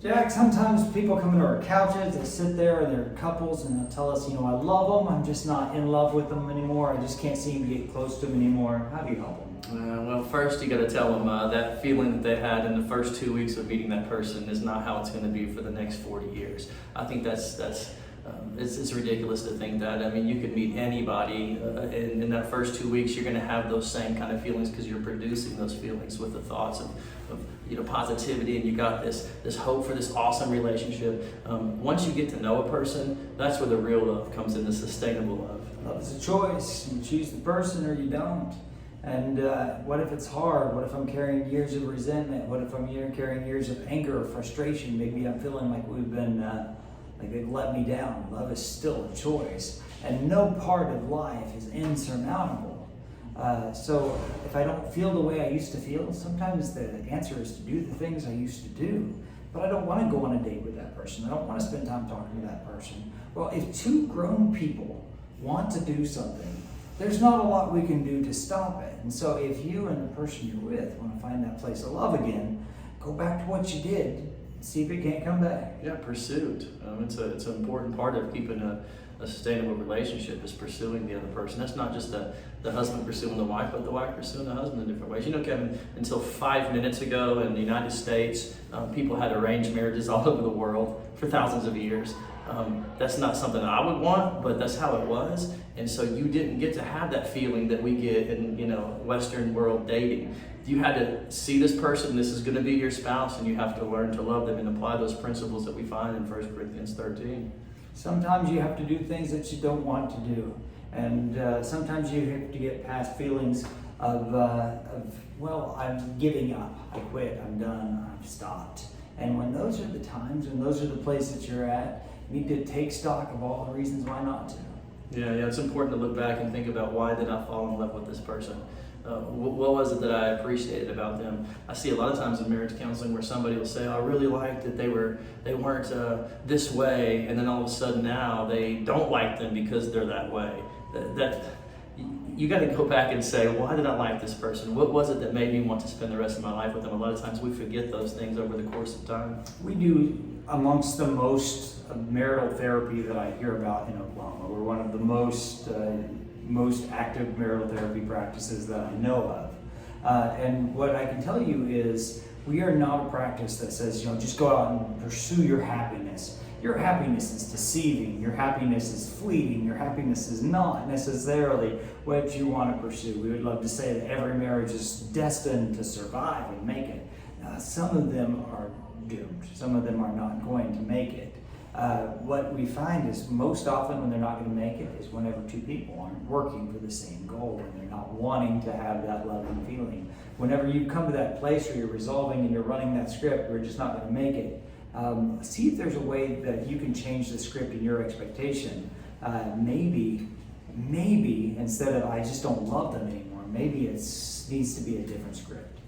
Jack, sometimes people come into our couches, they sit there and they're couples and they'll tell us, I love them, I'm just not in love with them anymore, I just can't seem to get close to them anymore. How do you help them? Well, first you got to tell them that feeling that they had in the first 2 weeks of meeting that person is not how it's going to be for the next 40 years. I think it's ridiculous to think that. I mean, you could meet anybody in that first 2 weeks, you're going to have those same kind of feelings because you're producing those feelings with the thoughts of positivity, and you got this hope for this awesome relationship. Once you get to know a person, that's where the real love comes in, the sustainable love. Love is a choice. You choose the person or you don't. And what if it's hard? What if I'm carrying years of resentment? What if I'm carrying years of anger or frustration? Maybe I'm feeling like we've been, like they've let me down. Love is still a choice. And no part of life is insurmountable. So if I don't feel the way I used to feel, sometimes the answer is to do the things I used to do. But I don't want to go on a date with that person. I don't want to spend time talking to that person. Well, if two grown people want to do something, there's not a lot we can do to stop it. And so if you and the person you're with want to find that place of love again, go back to what you did and see if it can't come back. Yeah, pursuit. It's an important part of keeping a sustainable relationship, is pursuing the other person. That's not just the husband pursuing the wife, but the wife pursuing the husband in different ways. Kevin, until 5 minutes ago in the United States, people had arranged marriages all over the world for thousands of years. That's not something that I would want, but that's how it was. And so you didn't get to have that feeling that we get in Western world dating. You had to see this person, this is going to be your spouse, and you have to learn to love them and apply those principles that we find in 1 Corinthians 13. Sometimes you have to do things that you don't want to do. And sometimes you have to get past feelings of well, I'm giving up, I quit, I'm done, I've stopped. And when those are the times, and those are the places you're at, you need to take stock of all the reasons why not to. Yeah, it's important to look back and think about, why did I fall in love with this person? What was it that I appreciated about them? I see a lot of times in marriage counseling where somebody will say, I really liked that they weren't this way, and then all of a sudden now they don't like them because they're that way. You got to go back and say, why did I like this person? What was it that made me want to spend the rest of my life with them? A lot of times we forget those things over the course of time. We do amongst the most marital therapy that I hear about in Oklahoma. We're one of the most active marital therapy practices that I know of. And what I can tell you is, we are not a practice that says, just go out and pursue your happiness. Your happiness is deceiving. Your happiness is fleeting. Your happiness is not necessarily what you want to pursue. We would love to say that every marriage is destined to survive and make it. Some of them are doomed. Some of them are not going to make it. What we find is, most often when they're not going to make it is whenever two people aren't working for the same goal and they're not wanting to have that loving feeling. Whenever you come to that place where you're resolving and you're running that script, we're just not going to make it. See if there's a way that you can change the script in your expectation. Maybe instead of I just don't love them anymore, maybe it needs to be a different script.